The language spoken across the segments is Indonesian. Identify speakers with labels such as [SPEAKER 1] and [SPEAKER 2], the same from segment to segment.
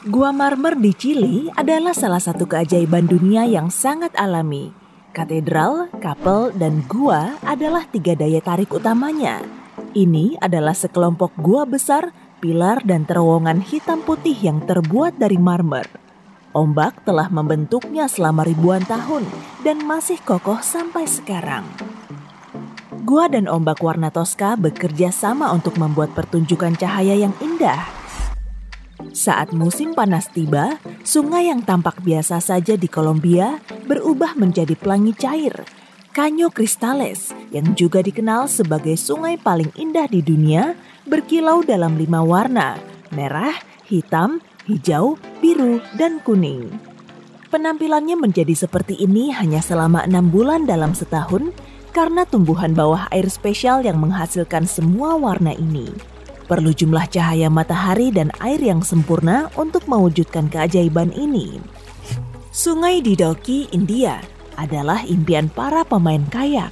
[SPEAKER 1] Gua Marmer di Chili adalah salah satu keajaiban dunia yang sangat alami. Katedral, kapel, dan gua adalah tiga daya tarik utamanya. Ini adalah sekelompok gua besar, pilar, dan terowongan hitam putih yang terbuat dari marmer. Ombak telah membentuknya selama ribuan tahun dan masih kokoh sampai sekarang. Gua dan ombak warna Tosca bekerja sama untuk membuat pertunjukan cahaya yang indah. Saat musim panas tiba, sungai yang tampak biasa saja di Kolombia berubah menjadi pelangi cair, Caño Cristales, yang juga dikenal sebagai sungai paling indah di dunia, berkilau dalam 5 warna, merah, hitam, hijau, biru, dan kuning. Penampilannya menjadi seperti ini hanya selama 6 bulan dalam setahun karena tumbuhan bawah air spesial yang menghasilkan semua warna ini. Perlu jumlah cahaya matahari dan air yang sempurna untuk mewujudkan keajaiban ini. Sungai di Dauki, India, adalah impian para pemain kayak.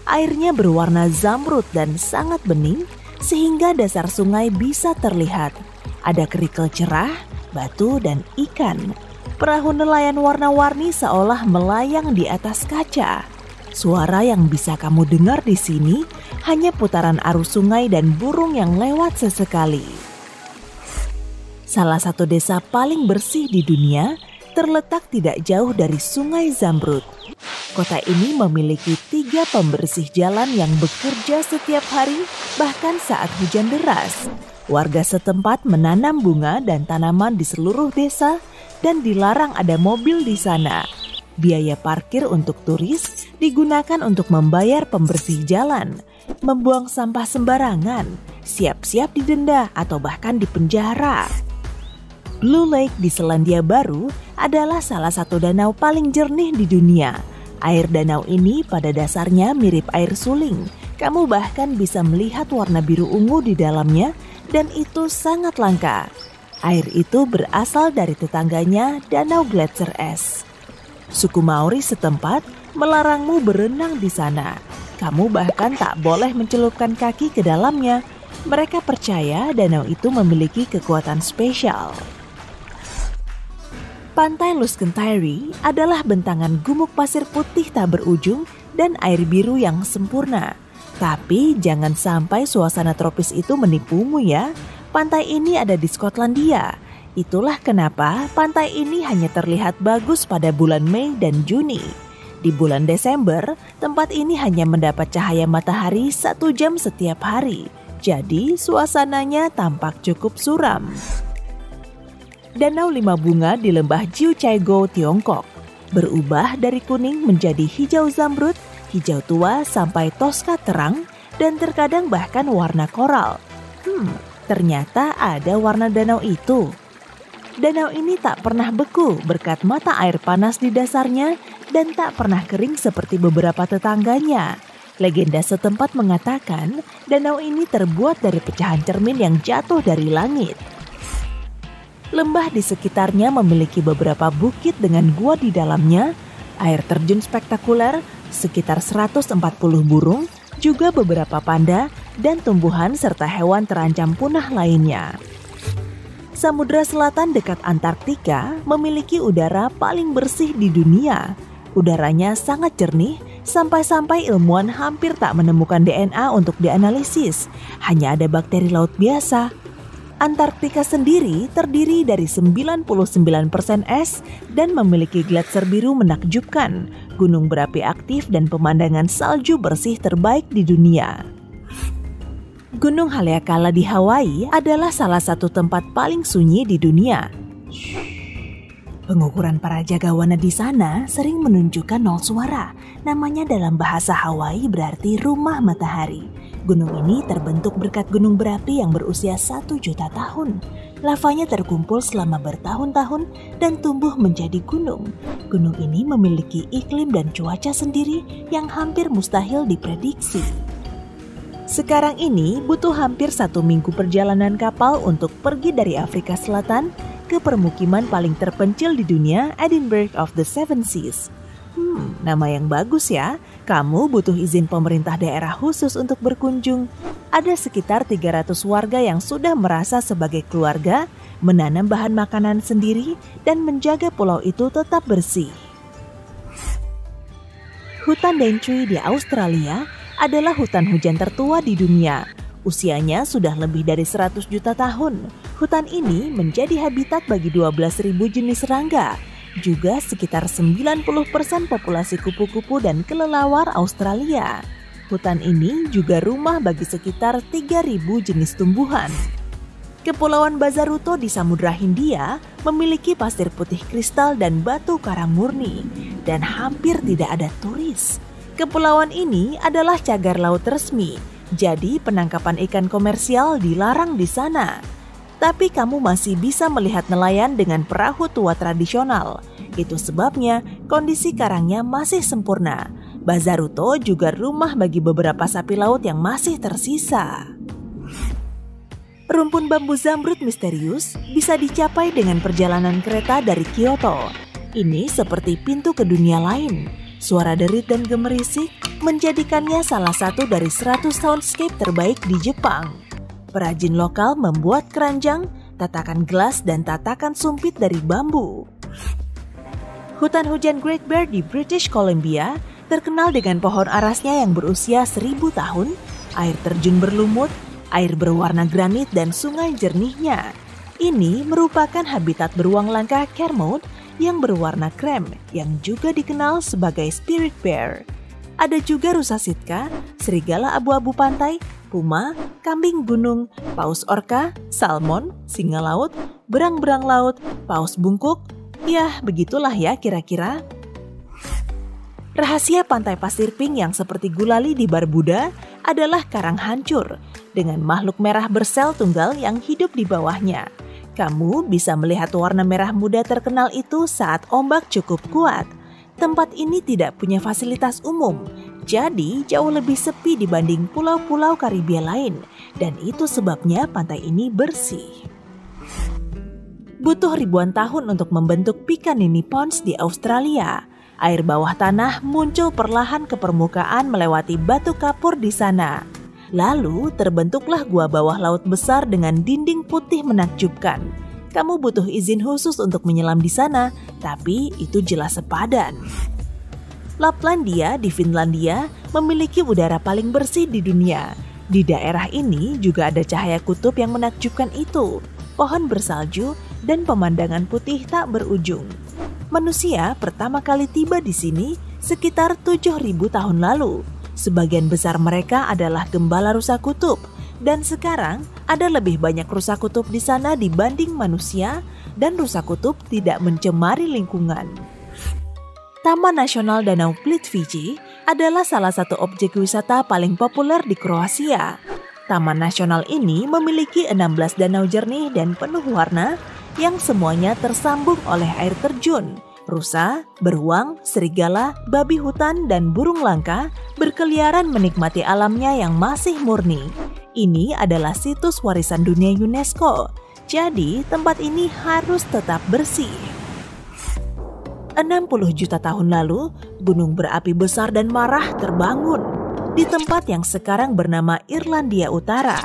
[SPEAKER 1] Airnya berwarna zamrud dan sangat bening, sehingga dasar sungai bisa terlihat. Ada kerikil cerah, batu, dan ikan. Perahu nelayan warna-warni seolah melayang di atas kaca. Suara yang bisa kamu dengar di sini hanya putaran arus sungai dan burung yang lewat sesekali. Salah satu desa paling bersih di dunia terletak tidak jauh dari Sungai Zamrud. Kota ini memiliki 3 pembersih jalan yang bekerja setiap hari, bahkan saat hujan deras. Warga setempat menanam bunga dan tanaman di seluruh desa dan dilarang ada mobil di sana. Biaya parkir untuk turis digunakan untuk membayar pembersih jalan, membuang sampah sembarangan, siap-siap didenda atau bahkan dipenjara. Blue Lake di Selandia Baru adalah salah satu danau paling jernih di dunia. Air danau ini pada dasarnya mirip air suling. Kamu bahkan bisa melihat warna biru ungu di dalamnya dan itu sangat langka. Air itu berasal dari tetangganya Danau Gletser es. Suku Maori setempat melarangmu berenang di sana. Kamu bahkan tak boleh mencelupkan kaki ke dalamnya. Mereka percaya danau itu memiliki kekuatan spesial. Pantai Luskentyre adalah bentangan gumuk pasir putih tak berujung dan air biru yang sempurna. Tapi jangan sampai suasana tropis itu menipumu ya. Pantai ini ada di Skotlandia. Itulah kenapa pantai ini hanya terlihat bagus pada bulan Mei dan Juni. Di bulan Desember, tempat ini hanya mendapat cahaya matahari 1 jam setiap hari. Jadi, suasananya tampak cukup suram. Danau 5 bunga di lembah Jiuzhaigou, Tiongkok, berubah dari kuning menjadi hijau zamrud, hijau tua sampai Tosca terang, dan terkadang bahkan warna koral. Ternyata ada warna danau itu. Danau ini tak pernah beku berkat mata air panas di dasarnya dan tak pernah kering seperti beberapa tetangganya. Legenda setempat mengatakan danau ini terbuat dari pecahan cermin yang jatuh dari langit. Lembah di sekitarnya memiliki beberapa bukit dengan gua di dalamnya, air terjun spektakuler, sekitar 140 burung, juga beberapa panda dan tumbuhan serta hewan terancam punah lainnya. Samudra Selatan dekat Antartika memiliki udara paling bersih di dunia. Udaranya sangat jernih sampai-sampai ilmuwan hampir tak menemukan DNA untuk dianalisis. Hanya ada bakteri laut biasa. Antartika sendiri terdiri dari 99% es dan memiliki gletser biru menakjubkan, gunung berapi aktif dan pemandangan salju bersih terbaik di dunia. Gunung Haleakala di Hawaii adalah salah satu tempat paling sunyi di dunia. Pengukuran para jagawana di sana sering menunjukkan 0 suara. Namanya dalam bahasa Hawaii berarti rumah matahari. Gunung ini terbentuk berkat gunung berapi yang berusia 1 juta tahun. Lavanya terkumpul selama bertahun-tahun dan tumbuh menjadi gunung. Gunung ini memiliki iklim dan cuaca sendiri yang hampir mustahil diprediksi. Sekarang ini butuh hampir 1 minggu perjalanan kapal untuk pergi dari Afrika Selatan ke permukiman paling terpencil di dunia, Edinburgh of the Seven Seas. Nama yang bagus ya. Kamu butuh izin pemerintah daerah khusus untuk berkunjung. Ada sekitar 300 warga yang sudah merasa sebagai keluarga. menanam bahan makanan sendiri, dan menjaga pulau itu tetap bersih. Hutan Daintree di Australia adalah hutan hujan tertua di dunia. Usianya sudah lebih dari 100 juta tahun. Hutan ini menjadi habitat bagi 12.000 jenis serangga, juga sekitar 90% populasi kupu-kupu dan kelelawar Australia. Hutan ini juga rumah bagi sekitar 3.000 jenis tumbuhan. Kepulauan Bazaruto di Samudra Hindia memiliki pasir putih kristal dan batu karang murni, dan hampir tidak ada turis. Kepulauan ini adalah cagar laut resmi, jadi penangkapan ikan komersial dilarang di sana. Tapi kamu masih bisa melihat nelayan dengan perahu tua tradisional. Itu sebabnya kondisi karangnya masih sempurna. Bazaruto juga rumah bagi beberapa sapi laut yang masih tersisa. Rumpun bambu zamrud misterius bisa dicapai dengan perjalanan kereta dari Kyoto. Ini seperti pintu ke dunia lain. Suara derit dan gemerisik menjadikannya salah satu dari 100 soundscape terbaik di Jepang. Perajin lokal membuat keranjang, tatakan gelas, dan tatakan sumpit dari bambu. Hutan hujan Great Bear di British Columbia terkenal dengan pohon arasnya yang berusia 1000 tahun, air terjun berlumut, air berwarna granit, dan sungai jernihnya. Ini merupakan habitat beruang langka Kermode yang berwarna krem, yang juga dikenal sebagai spirit bear. Ada juga rusa sitka, serigala abu-abu pantai, puma, kambing gunung, paus orca, salmon, singa laut, berang-berang laut, paus bungkuk. Ya, begitulah ya kira-kira. Rahasia pantai pasir pink yang seperti gulali di Barbuda adalah karang hancur dengan makhluk merah bersel tunggal yang hidup di bawahnya. Kamu bisa melihat warna merah muda terkenal itu saat ombak cukup kuat. Tempat ini tidak punya fasilitas umum, jadi jauh lebih sepi dibanding pulau-pulau Karibia lain, dan itu sebabnya pantai ini bersih. Butuh ribuan tahun untuk membentuk Picaninny Ponds di Australia. Air bawah tanah muncul perlahan ke permukaan melewati batu kapur di sana. Lalu terbentuklah gua bawah laut besar dengan dinding putih menakjubkan. Kamu butuh izin khusus untuk menyelam di sana, tapi itu jelas sepadan. Laplandia di Finlandia memiliki udara paling bersih di dunia. Di daerah ini juga ada cahaya kutub yang menakjubkan itu, pohon bersalju, dan pemandangan putih tak berujung. Manusia pertama kali tiba di sini sekitar 7.000 tahun lalu. Sebagian besar mereka adalah gembala rusa kutub, dan sekarang ada lebih banyak rusa kutub di sana dibanding manusia, dan rusa kutub tidak mencemari lingkungan. Taman Nasional Danau Plitvice adalah salah satu objek wisata paling populer di Kroasia. Taman nasional ini memiliki 16 danau jernih dan penuh warna yang semuanya tersambung oleh air terjun. Rusa, beruang, serigala, babi hutan, dan burung langka berkeliaran menikmati alamnya yang masih murni. Ini adalah situs warisan dunia UNESCO, jadi tempat ini harus tetap bersih. 60 juta tahun lalu, gunung berapi besar dan marah terbangun di tempat yang sekarang bernama Irlandia Utara.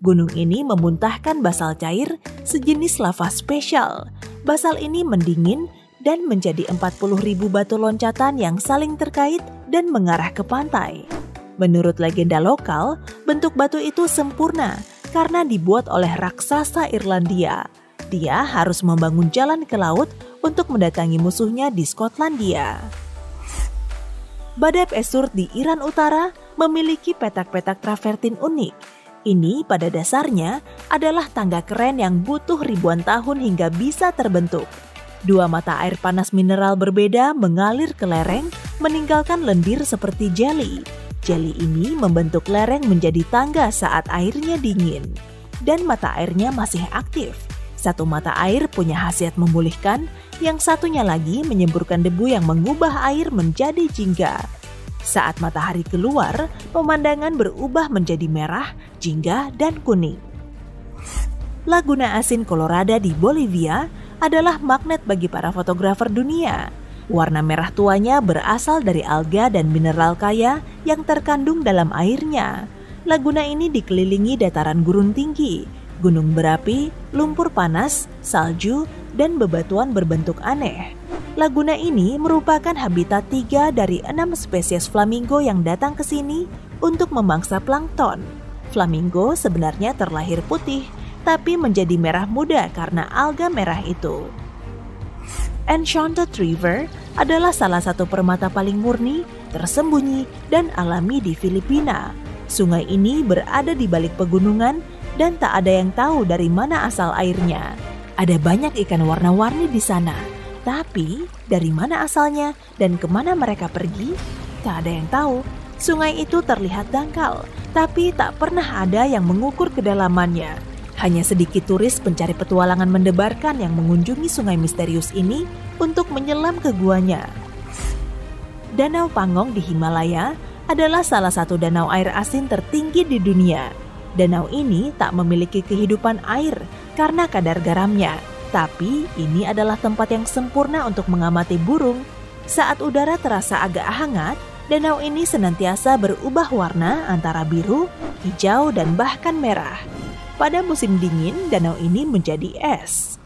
[SPEAKER 1] Gunung ini memuntahkan basal cair sejenis lava spesial. Basal ini mendingin dan menjadi 40.000 batu loncatan yang saling terkait dan mengarah ke pantai. Menurut legenda lokal, bentuk batu itu sempurna karena dibuat oleh raksasa Irlandia. Dia harus membangun jalan ke laut untuk mendatangi musuhnya di Skotlandia. Badab Esur di Iran Utara memiliki petak-petak travertin unik. Ini pada dasarnya adalah tangga keren yang butuh ribuan tahun hingga bisa terbentuk. Dua mata air panas mineral berbeda mengalir ke lereng, meninggalkan lendir seperti jeli. Jeli ini membentuk lereng menjadi tangga saat airnya dingin. Dan mata airnya masih aktif. Satu mata air punya khasiat memulihkan, yang satunya lagi menyemburkan debu yang mengubah air menjadi jingga. Saat matahari keluar, pemandangan berubah menjadi merah, jingga, dan kuning. Laguna asin Colorado di Bolivia adalah magnet bagi para fotografer dunia. Warna merah tuanya berasal dari alga dan mineral kaya yang terkandung dalam airnya. Laguna ini dikelilingi dataran gurun tinggi. gunung berapi, lumpur panas, salju, dan bebatuan berbentuk aneh. Laguna ini merupakan habitat 3 dari 6 spesies flamingo yang datang ke sini untuk memangsa plankton. Flamingo sebenarnya terlahir putih, tapi menjadi merah muda karena alga merah itu. Enchanted River adalah salah satu permata paling murni, tersembunyi, dan alami di Filipina. Sungai ini berada di balik pegunungan dan tak ada yang tahu dari mana asal airnya. Ada banyak ikan warna-warni di sana, tapi dari mana asalnya dan kemana mereka pergi, tak ada yang tahu. Sungai itu terlihat dangkal, tapi tak pernah ada yang mengukur kedalamannya. Hanya sedikit turis pencari petualangan mendebarkan yang mengunjungi sungai misterius ini untuk menyelam ke guanya. Danau Pangong di Himalaya adalah salah satu danau air asin tertinggi di dunia. Danau ini tak memiliki kehidupan air karena kadar garamnya, tapi ini adalah tempat yang sempurna untuk mengamati burung. Saat udara terasa agak hangat, danau ini senantiasa berubah warna antara biru, hijau, dan bahkan merah. Pada musim dingin, danau ini menjadi es.